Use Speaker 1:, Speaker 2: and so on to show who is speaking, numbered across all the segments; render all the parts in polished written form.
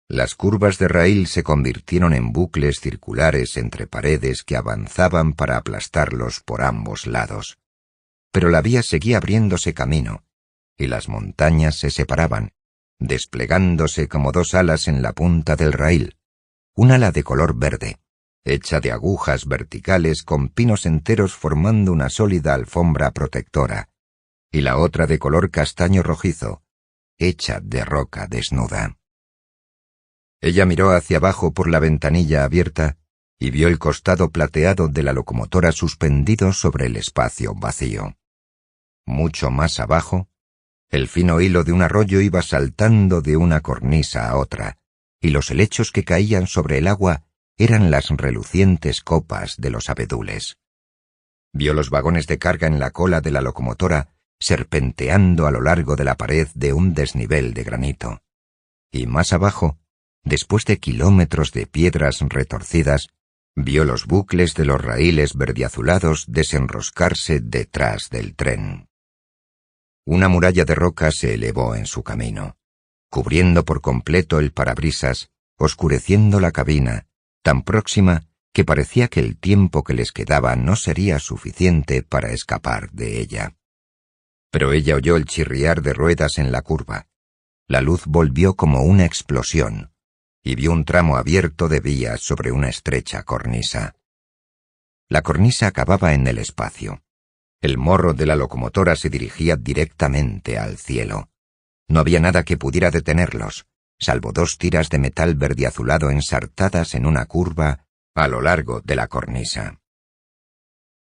Speaker 1: Las curvas de raíl se convirtieron en bucles circulares entre paredes que avanzaban para aplastarlos por ambos lados. Pero la vía seguía abriéndose camino, y las montañas se separaban, desplegándose como dos alas en la punta del raíl, un ala de color verde, hecha de agujas verticales con pinos enteros formando una sólida alfombra protectora, y la otra de color castaño rojizo, hecha de roca desnuda. Ella miró hacia abajo por la ventanilla abierta y vio el costado plateado de la locomotora suspendido sobre el espacio vacío. Mucho más abajo, el fino hilo de un arroyo iba saltando de una cornisa a otra, y los helechos que caían sobre el agua eran las relucientes copas de los abedules. Vio los vagones de carga en la cola de la locomotora serpenteando a lo largo de la pared de un desnivel de granito. Y más abajo, después de kilómetros de piedras retorcidas, vio los bucles de los raíles verdiazulados desenroscarse detrás del tren. Una muralla de roca se elevó en su camino, cubriendo por completo el parabrisas, oscureciendo la cabina, tan próxima que parecía que el tiempo que les quedaba no sería suficiente para escapar de ella. Pero ella oyó el chirriar de ruedas en la curva. La luz volvió como una explosión, y vio un tramo abierto de vías sobre una estrecha cornisa. La cornisa acababa en el espacio. El morro de la locomotora se dirigía directamente al cielo. No había nada que pudiera detenerlos, salvo dos tiras de metal verdiazulado ensartadas en una curva a lo largo de la cornisa.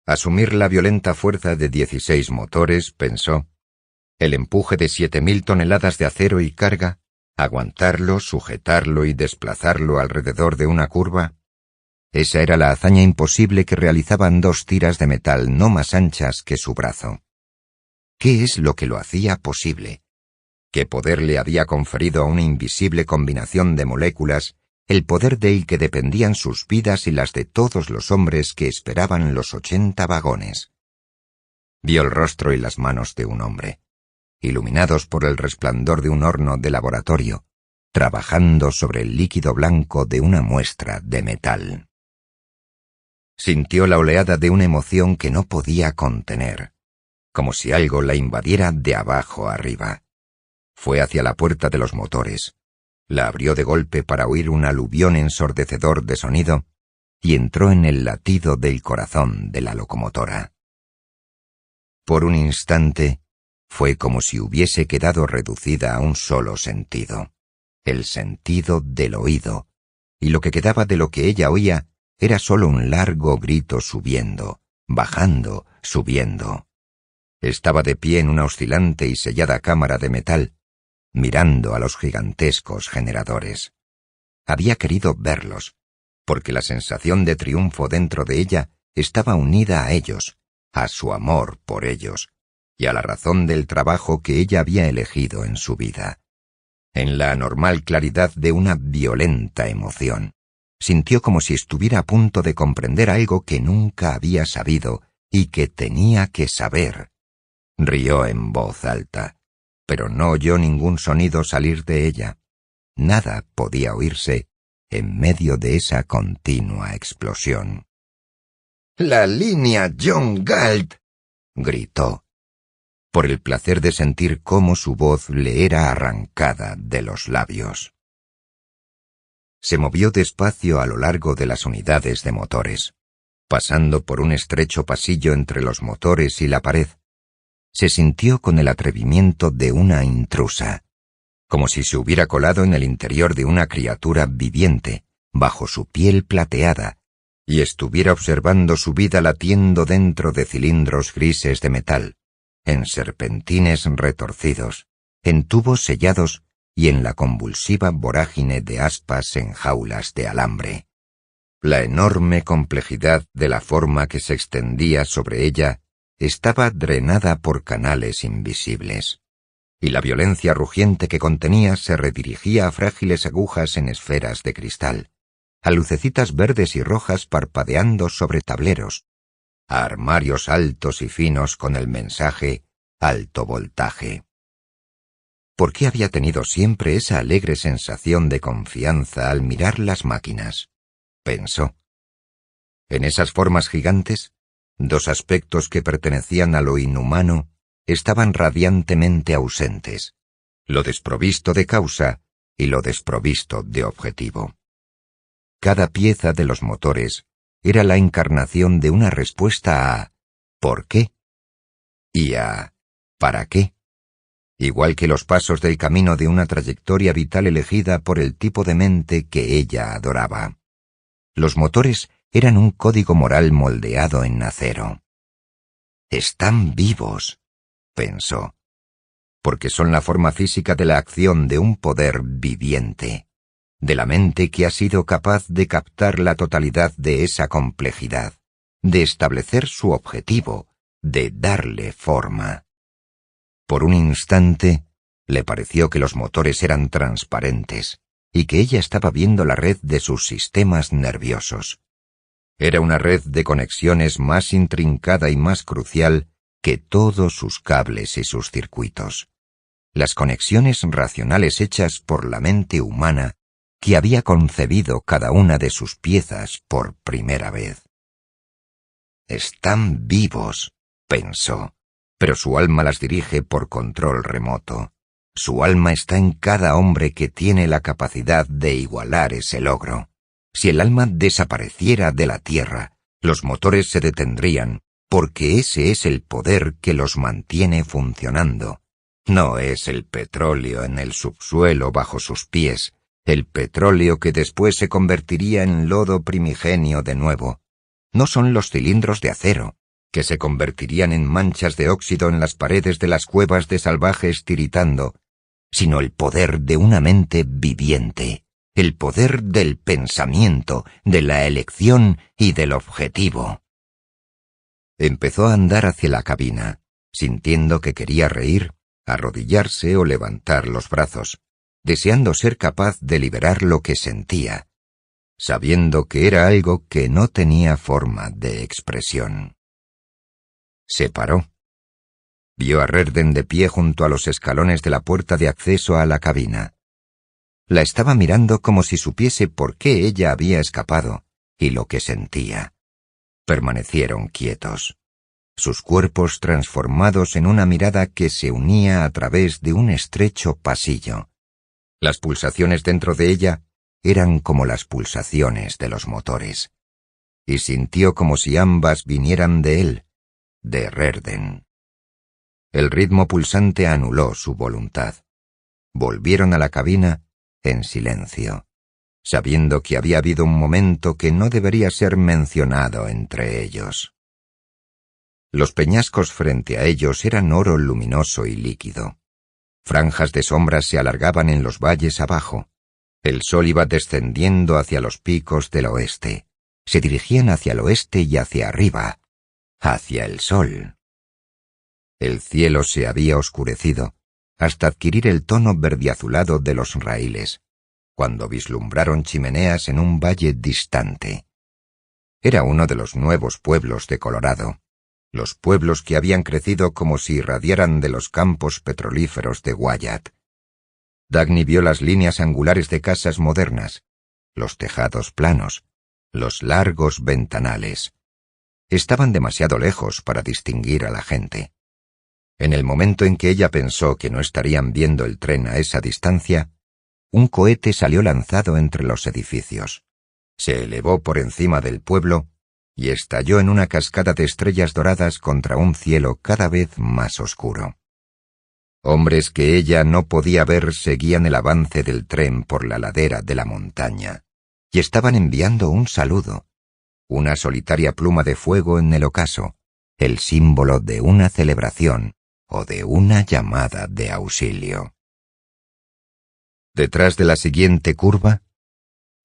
Speaker 1: Asumir la violenta fuerza de 16 motores, pensó, el empuje de 7.000 toneladas de acero y carga, aguantarlo, sujetarlo y desplazarlo alrededor de una curva. Esa era la hazaña imposible que realizaban dos tiras de metal no más anchas que su brazo. ¿Qué es lo que lo hacía posible? ¿Qué poder le había conferido a una invisible combinación de moléculas el poder del que dependían sus vidas y las de todos los hombres que esperaban los 80 vagones? Vio el rostro y las manos de un hombre, iluminados por el resplandor de un horno de laboratorio, trabajando sobre el líquido blanco de una muestra de metal. Sintió la oleada de una emoción que no podía contener, como si algo la invadiera de abajo arriba. Fue hacia la puerta de los motores, la abrió de golpe para oír un aluvión ensordecedor de sonido y entró en el latido del corazón de la locomotora. Por un instante, fue como si hubiese quedado reducida a un solo sentido, el sentido del oído, y lo que quedaba de lo que ella oía era solo un largo grito subiendo, bajando, subiendo. Estaba de pie en una oscilante y sellada cámara de metal, mirando a los gigantescos generadores. Había querido verlos, porque la sensación de triunfo dentro de ella estaba unida a ellos, a su amor por ellos, y a la razón del trabajo que ella había elegido en su vida. En la anormal claridad de una violenta emoción, sintió como si estuviera a punto de comprender algo que nunca había sabido y que tenía que saber. Rió en voz alta, pero no oyó ningún sonido salir de ella. Nada podía oírse en medio de esa continua explosión. «¡La línea John Galt!», gritó, por el placer de sentir cómo su voz le era arrancada de los labios. Se movió despacio a lo largo de las unidades de motores, pasando por un estrecho pasillo entre los motores y la pared. Se sintió con el atrevimiento de una intrusa, como si se hubiera colado en el interior de una criatura viviente, bajo su piel plateada, y estuviera observando su vida latiendo dentro de cilindros grises de metal, en serpentines retorcidos, en tubos sellados y en la convulsiva vorágine de aspas en jaulas de alambre. La enorme complejidad de la forma que se extendía sobre ella estaba drenada por canales invisibles, y la violencia rugiente que contenía se redirigía a frágiles agujas en esferas de cristal, a lucecitas verdes y rojas parpadeando sobre tableros, a armarios altos y finos con el mensaje «alto voltaje». ¿Por qué había tenido siempre esa alegre sensación de confianza al mirar las máquinas? Pensó. En esas formas gigantes, dos aspectos que pertenecían a lo inhumano estaban radiantemente ausentes, lo desprovisto de causa y lo desprovisto de objetivo. Cada pieza de los motores era la encarnación de una respuesta a ¿por qué? Y a ¿para qué? Igual que los pasos del camino de una trayectoria vital elegida por el tipo de mente que ella adoraba. Los motores eran un código moral moldeado en acero. «Están vivos», pensó, porque son la forma física de la acción de un poder viviente, de la mente que ha sido capaz de captar la totalidad de esa complejidad, de establecer su objetivo, de darle forma. Por un instante, le pareció que los motores eran transparentes y que ella estaba viendo la red de sus sistemas nerviosos. Era una red de conexiones más intrincada y más crucial que todos sus cables y sus circuitos. Las conexiones racionales hechas por la mente humana que había concebido cada una de sus piezas por primera vez. «Están vivos», pensó. Pero su alma las dirige por control remoto. Su alma está en cada hombre que tiene la capacidad de igualar ese logro. Si el alma desapareciera de la tierra, los motores se detendrían, porque ese es el poder que los mantiene funcionando. No es el petróleo en el subsuelo bajo sus pies, el petróleo que después se convertiría en lodo primigenio de nuevo. No son los cilindros de acero, que se convertirían en manchas de óxido en las paredes de las cuevas de salvajes tiritando, sino el poder de una mente viviente, el poder del pensamiento, de la elección y del objetivo. Empezó a andar hacia la cabina, sintiendo que quería reír, arrodillarse o levantar los brazos, deseando ser capaz de liberar lo que sentía, sabiendo que era algo que no tenía forma de expresión. Se paró. Vio a Rerden de pie junto a los escalones de la puerta de acceso a la cabina. La estaba mirando como si supiese por qué ella había escapado y lo que sentía. Permanecieron quietos, sus cuerpos transformados en una mirada que se unía a través de un estrecho pasillo. Las pulsaciones dentro de ella eran como las pulsaciones de los motores, y sintió como si ambas vinieran de él, de Rerden. El ritmo pulsante anuló su voluntad. Volvieron a la cabina en silencio, sabiendo que había habido un momento que no debería ser mencionado entre ellos. Los peñascos frente a ellos eran oro luminoso y líquido. Franjas de sombras se alargaban en los valles abajo. El sol iba descendiendo hacia los picos del oeste. Se dirigían hacia el oeste y hacia arriba, hacia el sol. El cielo se había oscurecido, hasta adquirir el tono verdiazulado de los raíles, cuando vislumbraron chimeneas en un valle distante. Era uno de los nuevos pueblos de Colorado, los pueblos que habían crecido como si irradiaran de los campos petrolíferos de Wyatt. Dagny vio las líneas angulares de casas modernas, los tejados planos, los largos ventanales. Estaban demasiado lejos para distinguir a la gente. En el momento en que ella pensó que no estarían viendo el tren a esa distancia, un cohete salió lanzado entre los edificios. Se elevó por encima del pueblo y estalló en una cascada de estrellas doradas contra un cielo cada vez más oscuro. Hombres que ella no podía ver seguían el avance del tren por la ladera de la montaña, y estaban enviando un saludo, una solitaria pluma de fuego en el ocaso, el símbolo de una celebración o de una llamada de auxilio. Detrás de la siguiente curva,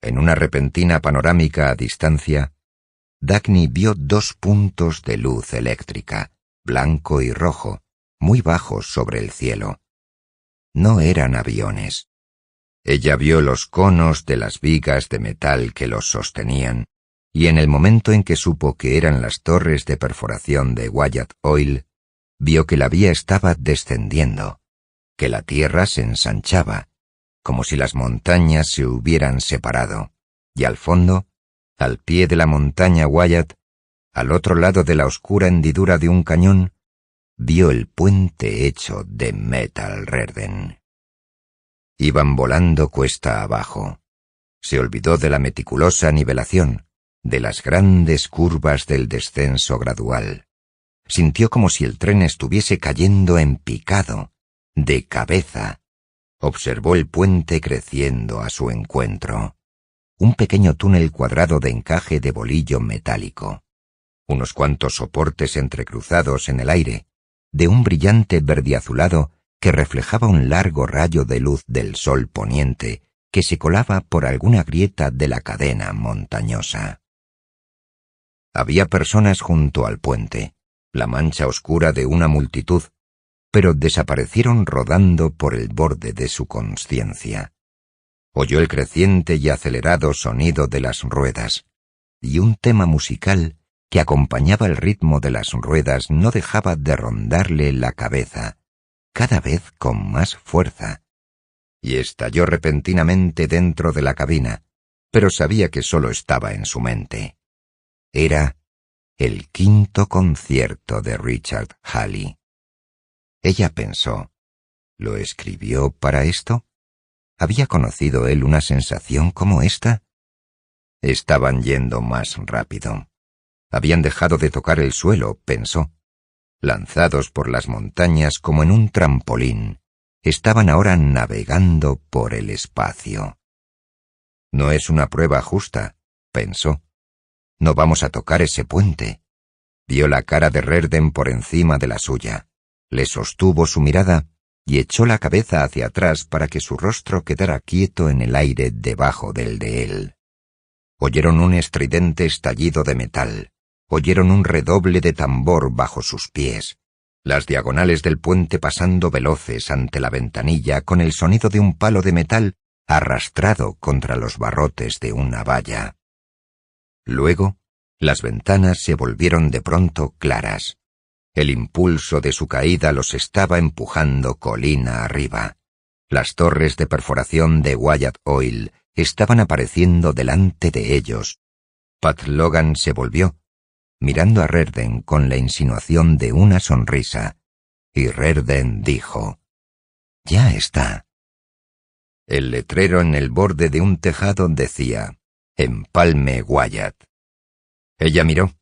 Speaker 1: en una repentina panorámica a distancia, Dagny vio dos puntos de luz eléctrica, blanco y rojo, muy bajos sobre el cielo. No eran aviones. Ella vio los conos de las vigas de metal que los sostenían, y en el momento en que supo que eran las torres de perforación de Wyatt Oil, vio que la vía estaba descendiendo, que la tierra se ensanchaba, como si las montañas se hubieran separado, y al fondo, al pie de la montaña Wyatt, al otro lado de la oscura hendidura de un cañón, vio el puente hecho de Metal Rerden. Iban volando cuesta abajo. Se olvidó de la meticulosa nivelación, de las grandes curvas del descenso gradual. Sintió como si el tren estuviese cayendo en picado, de cabeza. Observó el puente creciendo a su encuentro. Un pequeño túnel cuadrado de encaje de bolillo metálico. Unos cuantos soportes entrecruzados en el aire, de un brillante verdiazulado que reflejaba un largo rayo de luz del sol poniente que se colaba por alguna grieta de la cadena montañosa. Había personas junto al puente, la mancha oscura de una multitud, pero desaparecieron rodando por el borde de su consciencia. Oyó el creciente y acelerado sonido de las ruedas, y un tema musical que acompañaba el ritmo de las ruedas no dejaba de rondarle la cabeza, cada vez con más fuerza, y estalló repentinamente dentro de la cabina, pero sabía que solo estaba en su mente. Era el quinto concierto de Richard Halley. Ella pensó, ¿lo escribió para esto? ¿Había conocido él una sensación como esta? Estaban yendo más rápido. Habían dejado de tocar el suelo, pensó. Lanzados por las montañas como en un trampolín, estaban ahora navegando por el espacio. No es una prueba justa, pensó. No vamos a tocar ese puente. Vio la cara de Rerden por encima de la suya. Le sostuvo su mirada y echó la cabeza hacia atrás para que su rostro quedara quieto en el aire debajo del de él. Oyeron un estridente estallido de metal. Oyeron un redoble de tambor bajo sus pies. Las diagonales del puente pasando veloces ante la ventanilla con el sonido de un palo de metal arrastrado contra los barrotes de una valla. Luego, las ventanas se volvieron de pronto claras. El impulso de su caída los estaba empujando colina arriba. Las torres de perforación de Wyatt Oil estaban apareciendo delante de ellos. Pat Logan se volvió, mirando a Rerden con la insinuación de una sonrisa, y Rerden dijo, «Ya está». El letrero en el borde de un tejado decía, «Empalme Wyatt». Ella miró,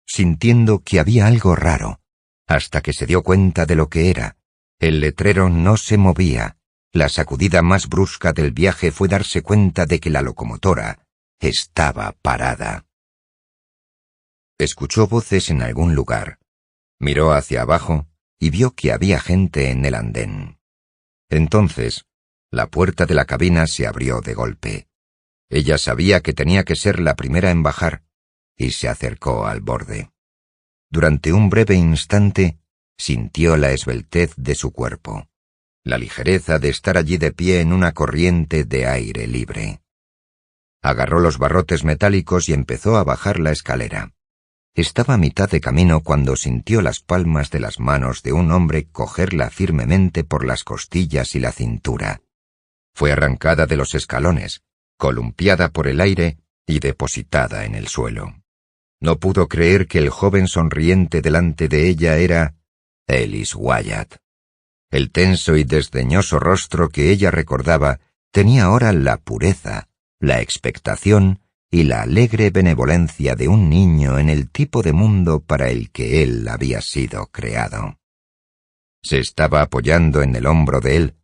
Speaker 1: sintiendo que había algo raro, hasta que se dio cuenta de lo que era. El letrero no se movía. La sacudida más brusca del viaje fue darse cuenta de que la locomotora estaba parada. Escuchó voces en algún lugar. Miró hacia abajo y vio que había gente en el andén. Entonces, la puerta de la cabina se abrió de golpe. Ella sabía que tenía que ser la primera en bajar, y se acercó al borde. Durante un breve instante, sintió la esbeltez de su cuerpo, la ligereza de estar allí de pie en una corriente de aire libre. Agarró los barrotes metálicos y empezó a bajar la escalera. Estaba a mitad de camino cuando sintió las palmas de las manos de un hombre cogerla firmemente por las costillas y la cintura. Fue arrancada de los escalones, columpiada por el aire y depositada en el suelo. No pudo creer que el joven sonriente delante de ella era Ellis Wyatt. El tenso y desdeñoso rostro que ella recordaba tenía ahora la pureza, la expectación y la alegre benevolencia de un niño en el tipo de mundo para el que él había sido creado. Se estaba apoyando en el hombro de él,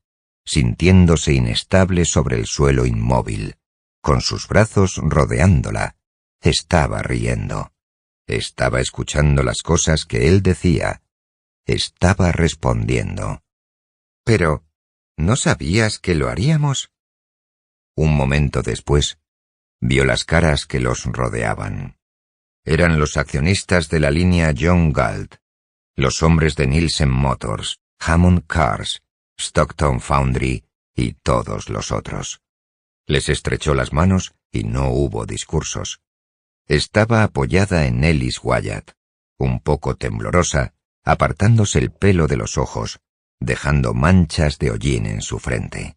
Speaker 1: sintiéndose inestable sobre el suelo inmóvil, con sus brazos rodeándola. Estaba riendo. Estaba escuchando las cosas que él decía. Estaba respondiendo. «Pero, ¿no sabías que lo haríamos?» Un momento después, vio las caras que los rodeaban. Eran los accionistas de la línea John Galt, los hombres de Nielsen Motors, Hammond Cars, Stockton Foundry y todos los otros. Les estrechó las manos y no hubo discursos. Estaba apoyada en Ellis Wyatt, un poco temblorosa, apartándose el pelo de los ojos, dejando manchas de hollín en su frente.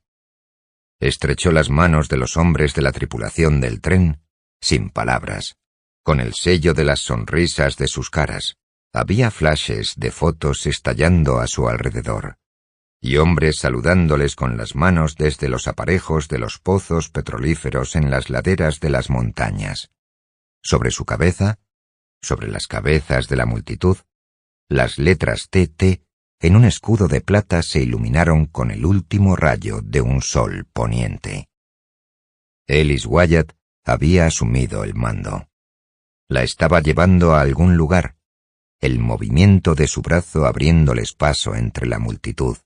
Speaker 1: Estrechó las manos de los hombres de la tripulación del tren, sin palabras, con el sello de las sonrisas de sus caras. Había flashes de fotos estallando a su alrededor, y hombres saludándoles con las manos desde los aparejos de los pozos petrolíferos en las laderas de las montañas. Sobre su cabeza, sobre las cabezas de la multitud, las letras TT en un escudo de plata se iluminaron con el último rayo de un sol poniente. Ellis Wyatt había asumido el mando. La estaba llevando a algún lugar, el movimiento de su brazo abriéndoles paso entre la multitud,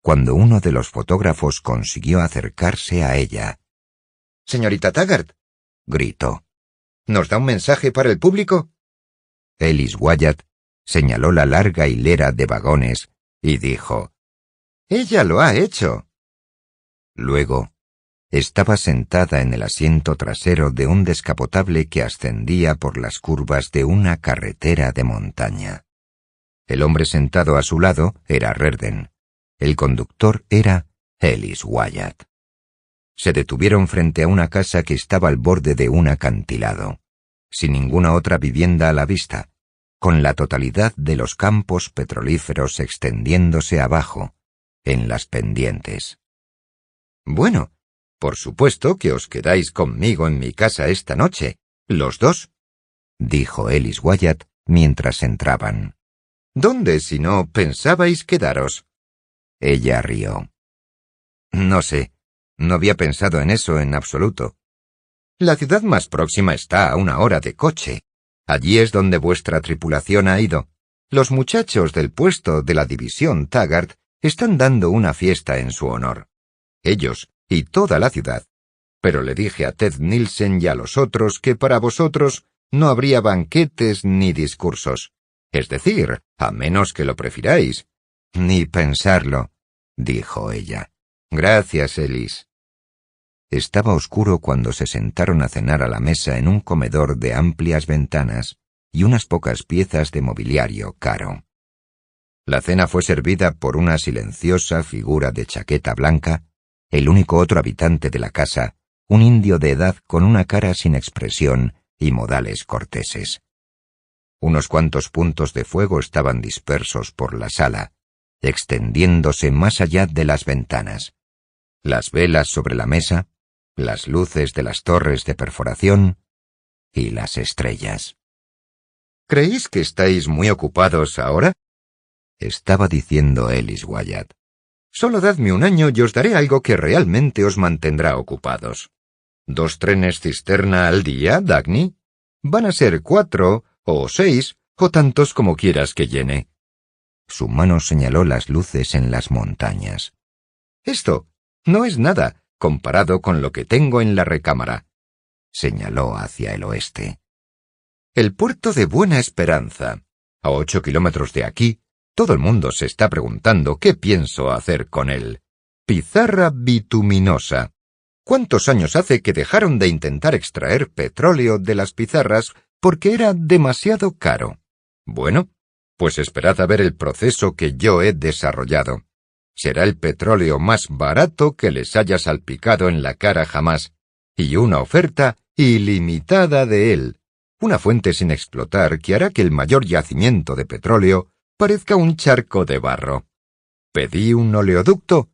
Speaker 1: cuando uno de los fotógrafos consiguió acercarse a ella. «Señorita Taggart», gritó, «¿nos da un mensaje para el público?» Ellis Wyatt señaló la larga hilera de vagones y dijo, «¡Ella lo ha hecho!». Luego, estaba sentada en el asiento trasero de un descapotable que ascendía por las curvas de una carretera de montaña. El hombre sentado a su lado era Rerden. El conductor era Ellis Wyatt. Se detuvieron frente a una casa que estaba al borde de un acantilado, sin ninguna otra vivienda a la vista, con la totalidad de los campos petrolíferos extendiéndose abajo, en las pendientes. «Bueno, por supuesto que os quedáis conmigo en mi casa esta noche, los dos», dijo Ellis Wyatt mientras entraban. «¿Dónde, si no, pensabais quedaros?» Ella rió. «No sé, no había pensado en eso en absoluto. La ciudad más próxima está a 1 hora de coche. Allí es donde vuestra tripulación ha ido. Los muchachos del puesto de la división Taggart están dando una fiesta en su honor. Ellos y toda la ciudad. Pero le dije a Ted Nielsen y a los otros que para vosotros no habría banquetes ni discursos. Es decir, a menos que lo prefiráis». «Ni pensarlo», dijo ella. «Gracias, Ellis». Estaba oscuro cuando se sentaron a cenar a la mesa en un comedor de amplias ventanas y unas pocas piezas de mobiliario caro. La cena fue servida por una silenciosa figura de chaqueta blanca, el único otro habitante de la casa, un indio de edad con una cara sin expresión y modales corteses. Unos cuantos puntos de fuego estaban dispersos por la sala, extendiéndose más allá de las ventanas. Las velas sobre la mesa, las luces de las torres de perforación y las estrellas. «¿Creéis que estáis muy ocupados ahora?», estaba diciendo Ellis Wyatt. «Solo dadme 1 año y os daré algo que realmente os mantendrá ocupados. 2 trenes cisterna al día, Dagny. Van a ser 4 o 6 o tantos como quieras que llene». Su mano señaló las luces en las montañas. «Esto no es nada comparado con lo que tengo en la recámara», señaló hacia el oeste. «El puerto de Buena Esperanza, a 8 kilómetros de aquí, todo el mundo se está preguntando qué pienso hacer con él. Pizarra bituminosa. ¿Cuántos años hace que dejaron de intentar extraer petróleo de las pizarras porque era demasiado caro? Bueno, pues esperad a ver el proceso que yo he desarrollado. Será el petróleo más barato que les haya salpicado en la cara jamás, y una oferta ilimitada de él, una fuente sin explotar que hará que el mayor yacimiento de petróleo parezca un charco de barro. ¿Pedí un oleoducto?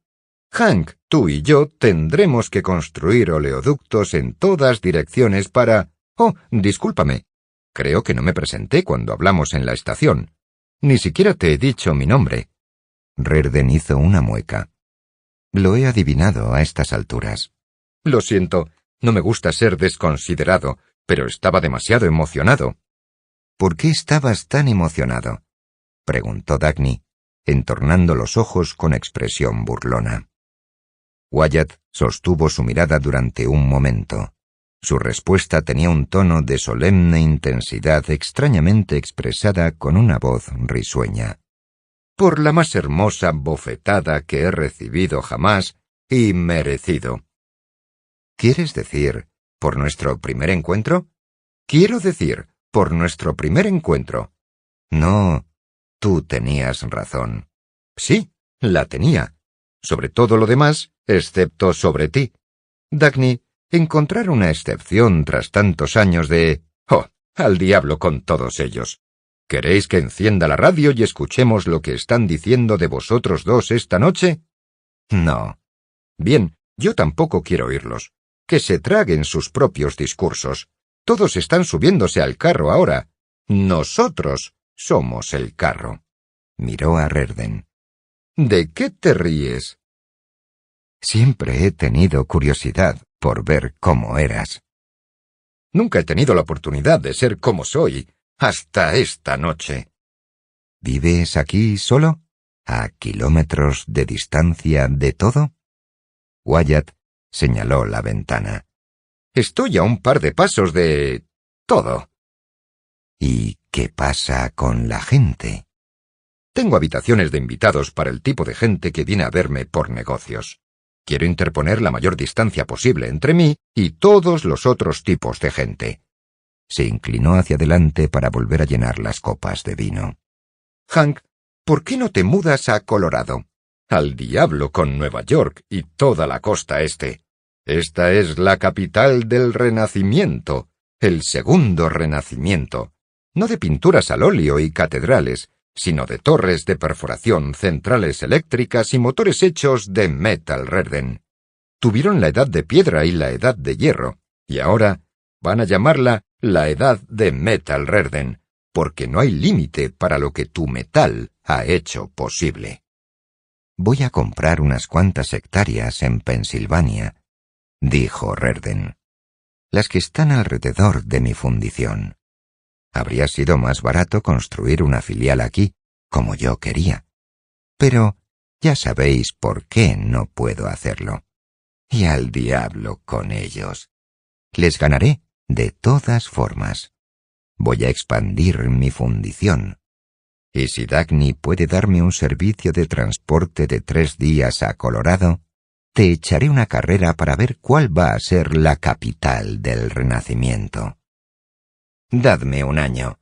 Speaker 1: Hank, tú y yo tendremos que construir oleoductos en todas direcciones para... Oh, discúlpame. Creo que no me presenté cuando hablamos en la estación. Ni siquiera te he dicho mi nombre». Rerden hizo una mueca. «Lo he adivinado a estas alturas». «Lo siento, no me gusta ser desconsiderado, pero estaba demasiado emocionado». «¿Por qué estabas tan emocionado?», preguntó Dagny, entornando los ojos con expresión burlona. Wyatt sostuvo su mirada durante un momento. Su respuesta tenía un tono de solemne intensidad extrañamente expresada con una voz risueña. «Por la más hermosa bofetada que he recibido jamás y merecido». «¿Quieres decir, por nuestro primer encuentro?» «Quiero decir, por nuestro primer encuentro». «No, tú tenías razón». «Sí,
Speaker 2: La tenía. Sobre todo lo demás, excepto sobre ti. Dagny, encontrar una excepción tras tantos años de... ¡Oh! Al diablo con todos ellos. ¿Queréis que encienda la radio y escuchemos lo que están diciendo de vosotros dos esta noche? No. Bien, yo tampoco quiero oírlos. Que se traguen sus propios discursos. Todos están subiéndose al carro ahora. Nosotros somos el carro.
Speaker 1: Miró a Rerden.
Speaker 2: ¿De qué te ríes?
Speaker 1: Siempre he tenido curiosidad por ver cómo eras.
Speaker 2: Nunca he tenido la oportunidad de ser como soy, hasta esta noche.
Speaker 1: ¿Vives aquí solo? ¿A kilómetros de distancia de todo? Wyatt señaló la ventana.
Speaker 2: Estoy a un par de pasos de... todo.
Speaker 1: ¿Y qué pasa con la gente?
Speaker 2: Tengo habitaciones de invitados para el tipo de gente que viene a verme por negocios. Quiero interponer la mayor distancia posible entre mí y todos los otros tipos de gente.
Speaker 1: Se inclinó hacia adelante para volver a llenar las copas de vino.
Speaker 2: Hank, ¿por qué no te mudas a Colorado? Al diablo con Nueva York y toda la costa este. Esta es la capital del Renacimiento, el segundo Renacimiento. No de pinturas al óleo y catedrales, sino de torres de perforación, centrales eléctricas y motores hechos de metal, Rerden. Tuvieron la edad de piedra y la edad de hierro, y ahora van a llamarla la edad de metal, Rerden, porque no hay límite para lo que tu metal ha hecho posible.
Speaker 1: Voy a comprar unas cuantas hectáreas en Pensilvania, dijo Rerden. Las que están alrededor de mi fundición. Habría sido más barato construir una filial aquí, como yo quería. Pero ya sabéis por qué no puedo hacerlo. Y al diablo con ellos. Les ganaré de todas formas. Voy a expandir mi fundición. Y si Dagny puede darme un servicio de transporte de 3 días a Colorado, te echaré una carrera para ver cuál va a ser la capital del Renacimiento.
Speaker 2: Dadme un año,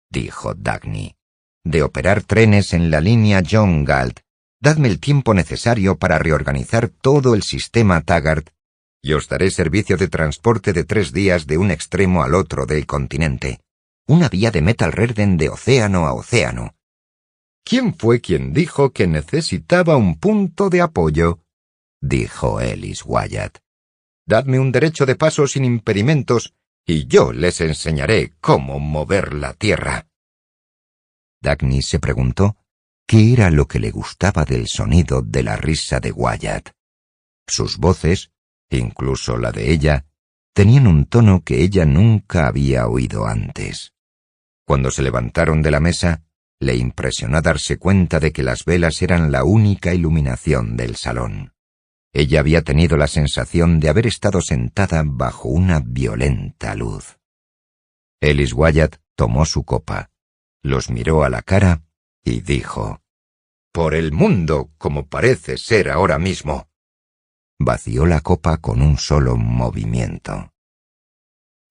Speaker 2: dijo Dagny, de operar trenes en la línea John Galt. Dadme el tiempo necesario para reorganizar todo el sistema Taggart y os daré servicio de transporte de 3 días de un extremo al otro del continente. Una vía de metal Rerden de océano a océano. ¿Quién fue quien dijo que necesitaba un punto de apoyo? Dijo Ellis Wyatt. Dadme un derecho de paso sin impedimentos y yo les enseñaré cómo mover la tierra.
Speaker 1: Dagny se preguntó qué era lo que le gustaba del sonido de la risa de Wyatt. Sus voces, incluso la de ella, tenían un tono que ella nunca había oído antes. Cuando se levantaron de la mesa, le impresionó darse cuenta de que las velas eran la única iluminación del salón. Ella había tenido la sensación de haber estado sentada bajo una violenta luz. Ellis Wyatt tomó su copa, los miró a la cara y dijo: «Por el mundo, como parece ser ahora mismo». Vació la copa con un solo movimiento.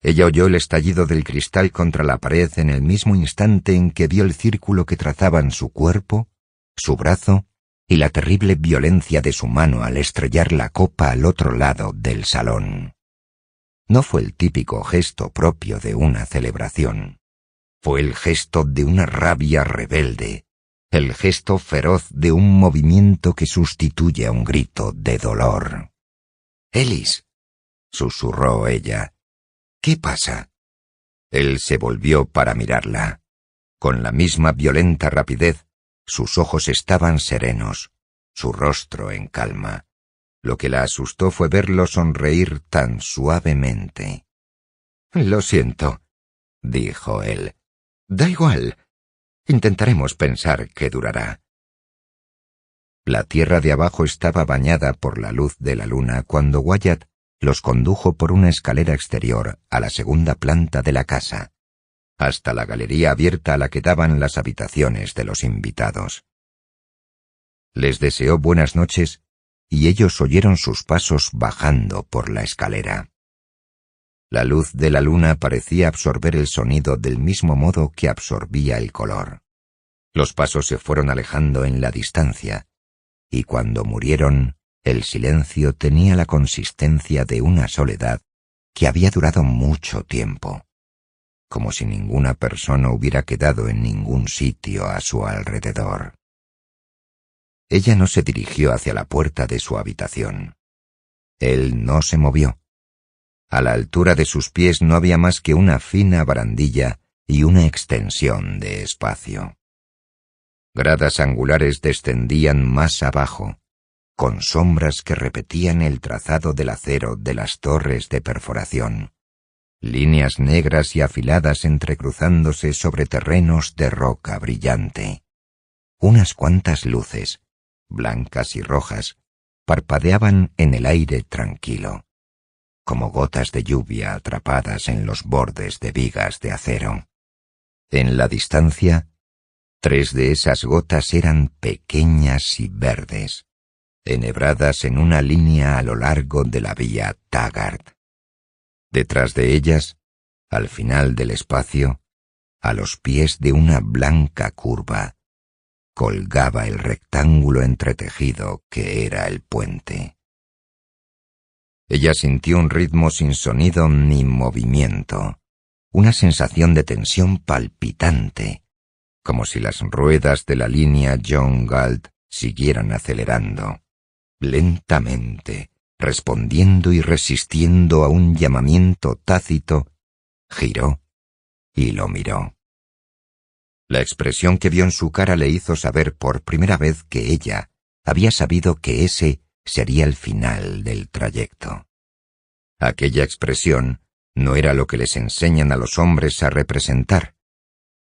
Speaker 1: Ella oyó el estallido del cristal contra la pared en el mismo instante en que vio el círculo que trazaban su cuerpo, su brazo y la terrible violencia de su mano al estrellar la copa al otro lado del salón. No fue el típico gesto propio de una celebración. Fue el gesto de una rabia rebelde, el gesto feroz de un movimiento que sustituye a un grito de dolor. «Ellis», susurró ella, «¿qué pasa?» Él se volvió para mirarla. Con la misma violenta rapidez, sus ojos estaban serenos, su rostro en calma. Lo que la asustó fue verlo sonreír tan suavemente. «Lo siento», dijo él. «Da igual. Intentaremos pensar que durará». La tierra de abajo estaba bañada por la luz de la luna cuando Wyatt los condujo por una escalera exterior a la segunda planta de la casa, hasta la galería abierta a la que daban las habitaciones de los invitados. Les deseó buenas noches y ellos oyeron sus pasos bajando por la escalera. La luz de la luna parecía absorber el sonido del mismo modo que absorbía el color. Los pasos se fueron alejando en la distancia, y cuando murieron, el silencio tenía la consistencia de una soledad que había durado mucho tiempo, como si ninguna persona hubiera quedado en ningún sitio a su alrededor. Ella no se dirigió hacia la puerta de su habitación. Él no se movió. A la altura de sus pies no había más que una fina barandilla y una extensión de espacio. Gradas angulares descendían más abajo, con sombras que repetían el trazado del acero de las torres de perforación, líneas negras y afiladas entrecruzándose sobre terrenos de roca brillante. Unas cuantas luces, blancas y rojas, parpadeaban en el aire tranquilo, como gotas de lluvia atrapadas en los bordes de vigas de acero. En la distancia, 3 de esas gotas eran pequeñas y verdes, enhebradas en una línea a lo largo de la vía Taggart. Detrás de ellas, al final del espacio, a los pies de una blanca curva, colgaba el rectángulo entretejido que era el puente. Ella sintió un ritmo sin sonido ni movimiento, una sensación de tensión palpitante, como si las ruedas de la línea John Galt siguieran acelerando, lentamente, respondiendo y resistiendo a un llamamiento tácito. Giró y lo miró. La expresión que vio en su cara le hizo saber por primera vez que ella había sabido que ese sería el final del trayecto. Aquella expresión no era lo que les enseñan a los hombres a representar.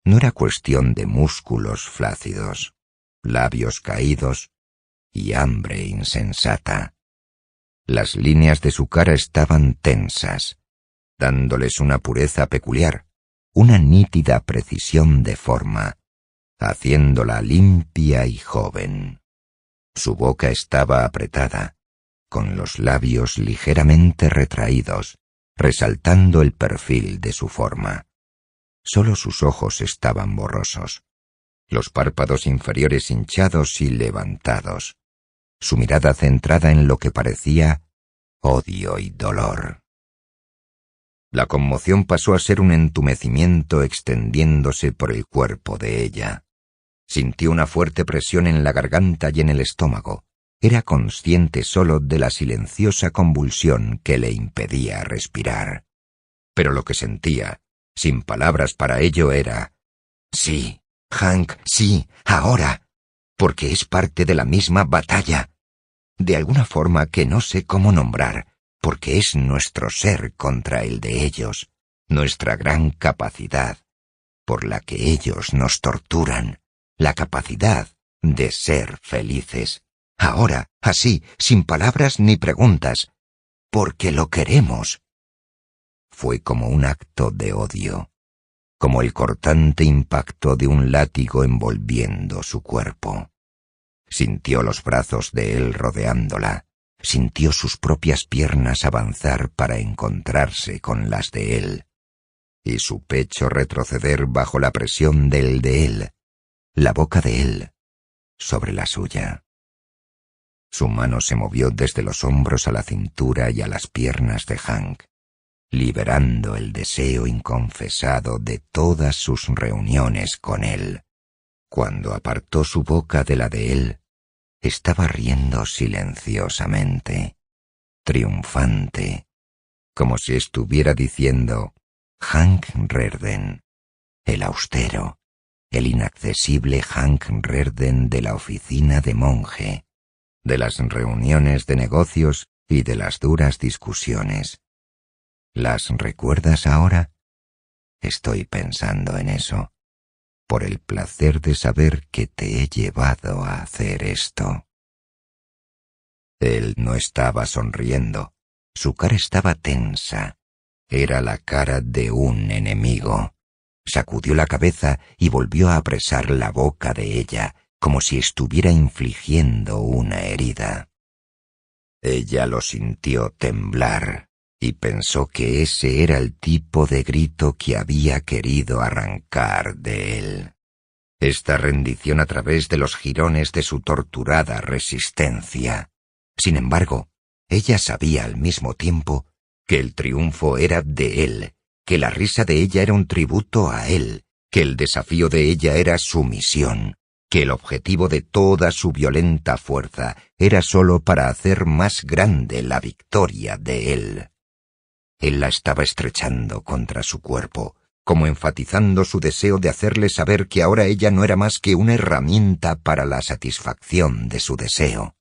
Speaker 1: No era cuestión de músculos flácidos, labios caídos y hambre insensata. Las líneas de su cara estaban tensas, dándoles una pureza peculiar, una nítida precisión de forma, haciéndola limpia y joven. Su boca estaba apretada, con los labios ligeramente retraídos, resaltando el perfil de su forma. Solo sus ojos estaban borrosos, los párpados inferiores hinchados y levantados, su mirada centrada en lo que parecía odio y dolor. La conmoción pasó a ser un entumecimiento extendiéndose por el cuerpo de ella. Sintió una fuerte presión en la garganta y en el estómago. Era consciente solo de la silenciosa convulsión que le impedía respirar. Pero lo que sentía, sin palabras para ello, era: sí, Hank, sí, ahora, porque es parte de la misma batalla. De alguna forma que no sé cómo nombrar, porque es nuestro ser contra el de ellos, nuestra gran capacidad, por la que ellos nos torturan, la capacidad de ser felices. Ahora, así, sin palabras ni preguntas, porque lo queremos. Fue como un acto de odio, como el cortante impacto de un látigo envolviendo su cuerpo. Sintió los brazos de él rodeándola, sintió sus propias piernas avanzar para encontrarse con las de él, y su pecho retroceder bajo la presión del de él, la boca de él sobre la suya. Su mano se movió desde los hombros a la cintura y a las piernas de Hank, liberando el deseo inconfesado de todas sus reuniones con él. Cuando apartó su boca de la de él, estaba riendo silenciosamente, triunfante, como si estuviera diciendo: Hank Rearden, el austero, el inaccesible Hank Rearden de la oficina de monje, de las reuniones de negocios y de las duras discusiones. ¿Las recuerdas ahora? Estoy pensando en eso, por el placer de saber que te he llevado a hacer esto. Él no estaba sonriendo, su cara estaba tensa. Era la cara de un enemigo. Sacudió la cabeza y volvió a apresar la boca de ella, como si estuviera infligiendo una herida. Ella lo sintió temblar y pensó que ese era el tipo de grito que había querido arrancar de él.
Speaker 2: esta rendición a través de los jirones de su torturada resistencia. Sin embargo, ella sabía al mismo tiempo que el triunfo era de él, que la risa de ella era un tributo a él, que el desafío de ella era su misión, que el objetivo de toda su violenta fuerza era sólo para hacer más grande la victoria de él. Él la estaba estrechando contra su cuerpo, como enfatizando su deseo de hacerle saber que ahora ella no era más que una herramienta para la satisfacción de su deseo,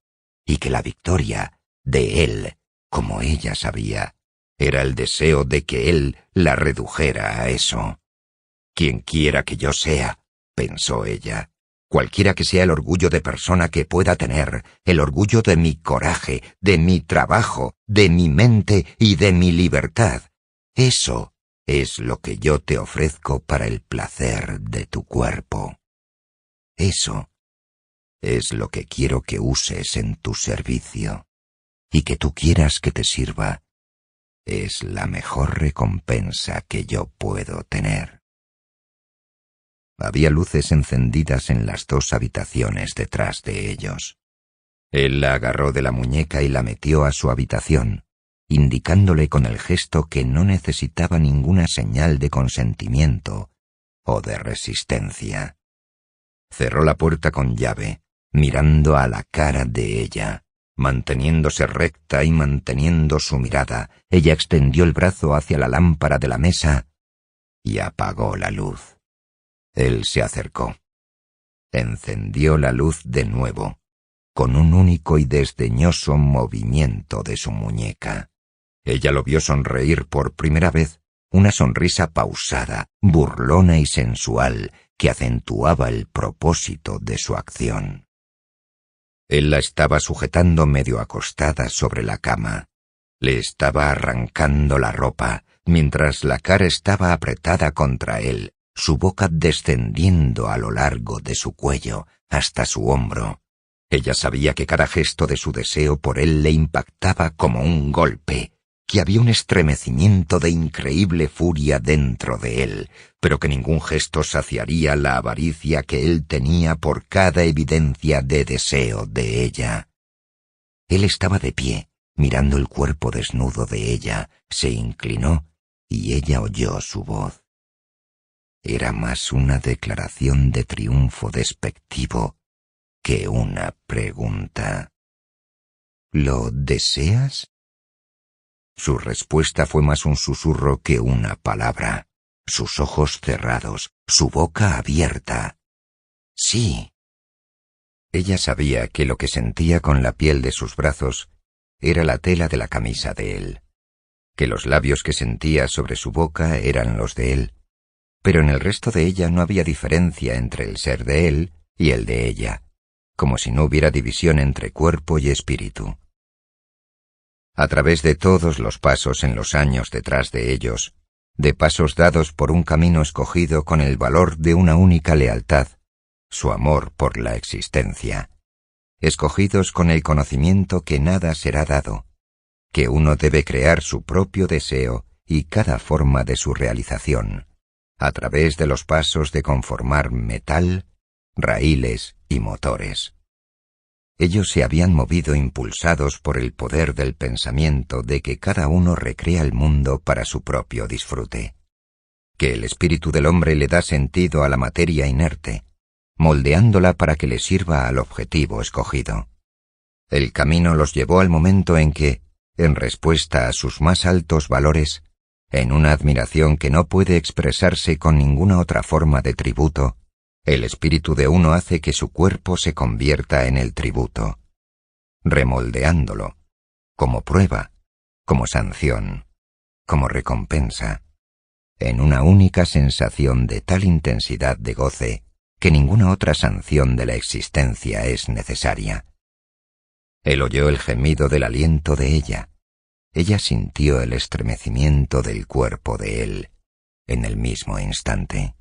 Speaker 2: y que la victoria de él, como ella sabía, era el deseo de que él la redujera a eso. Quien quiera que yo sea, pensó ella, cualquiera que sea el orgullo de persona que pueda tener, el orgullo de mi coraje, de mi trabajo, de mi mente y de mi libertad, eso es lo que yo te ofrezco para el placer de tu cuerpo. Eso es lo que quiero que uses en tu servicio, y que tú quieras que te sirva es la mejor recompensa que yo puedo tener. Había luces encendidas en las dos habitaciones detrás de ellos. Él la agarró de la muñeca y la metió a su habitación, indicándole con el gesto que no necesitaba ninguna señal de consentimiento o de resistencia. Cerró la puerta con llave, mirando a la cara de ella. Manteniéndose recta y manteniendo su mirada, ella extendió el brazo hacia la lámpara de la mesa y apagó la luz. Él se acercó. Encendió la luz de nuevo, con un único y desdeñoso movimiento de su muñeca. Ella lo vio sonreír por primera vez, una sonrisa pausada, burlona y sensual, que acentuaba el propósito de su acción. Él la estaba sujetando medio acostada sobre la cama. Le estaba arrancando la ropa, mientras la cara estaba apretada contra él, su boca descendiendo a lo largo de su cuello, hasta su hombro. Ella sabía que cada gesto de su deseo por él le impactaba como un golpe, que había un estremecimiento de increíble furia dentro de él, pero que ningún gesto saciaría la avaricia que él tenía por cada evidencia de deseo de ella. Él estaba de pie, mirando el cuerpo desnudo de ella, se inclinó y ella oyó su voz. Era más una declaración de triunfo despectivo que una pregunta. ¿Lo deseas? Su respuesta fue más un susurro que una palabra. Sus ojos cerrados, su boca abierta. Sí. Ella sabía que lo que sentía con la piel de sus brazos era la tela de la camisa de él, que los labios que sentía sobre su boca eran los de él, pero en el resto de ella no había diferencia entre el ser de él y el de ella, como si no hubiera división entre cuerpo y espíritu. A través de todos los pasos en los años detrás de ellos, de pasos dados por un camino escogido con el valor de una única lealtad, su amor por la existencia, escogidos con el conocimiento que nada será dado, que uno debe crear su propio deseo y cada forma de su realización, a través de los pasos de conformar metal, raíles y motores. Ellos se habían movido impulsados por el poder del pensamiento de que cada uno recrea el mundo para su propio disfrute, que el espíritu del hombre le da sentido a la materia inerte, moldeándola para que le sirva al objetivo escogido. El camino los llevó al momento en que, en respuesta a sus más altos valores, en una admiración que no puede expresarse con ninguna otra forma de tributo, el espíritu de uno hace que su cuerpo se convierta en el tributo, remoldeándolo, como prueba, como sanción, como recompensa, en una única sensación de tal intensidad de goce que ninguna otra sanción de la existencia es necesaria. Él oyó el gemido del aliento de ella. Ella sintió el estremecimiento del cuerpo de él en el mismo instante.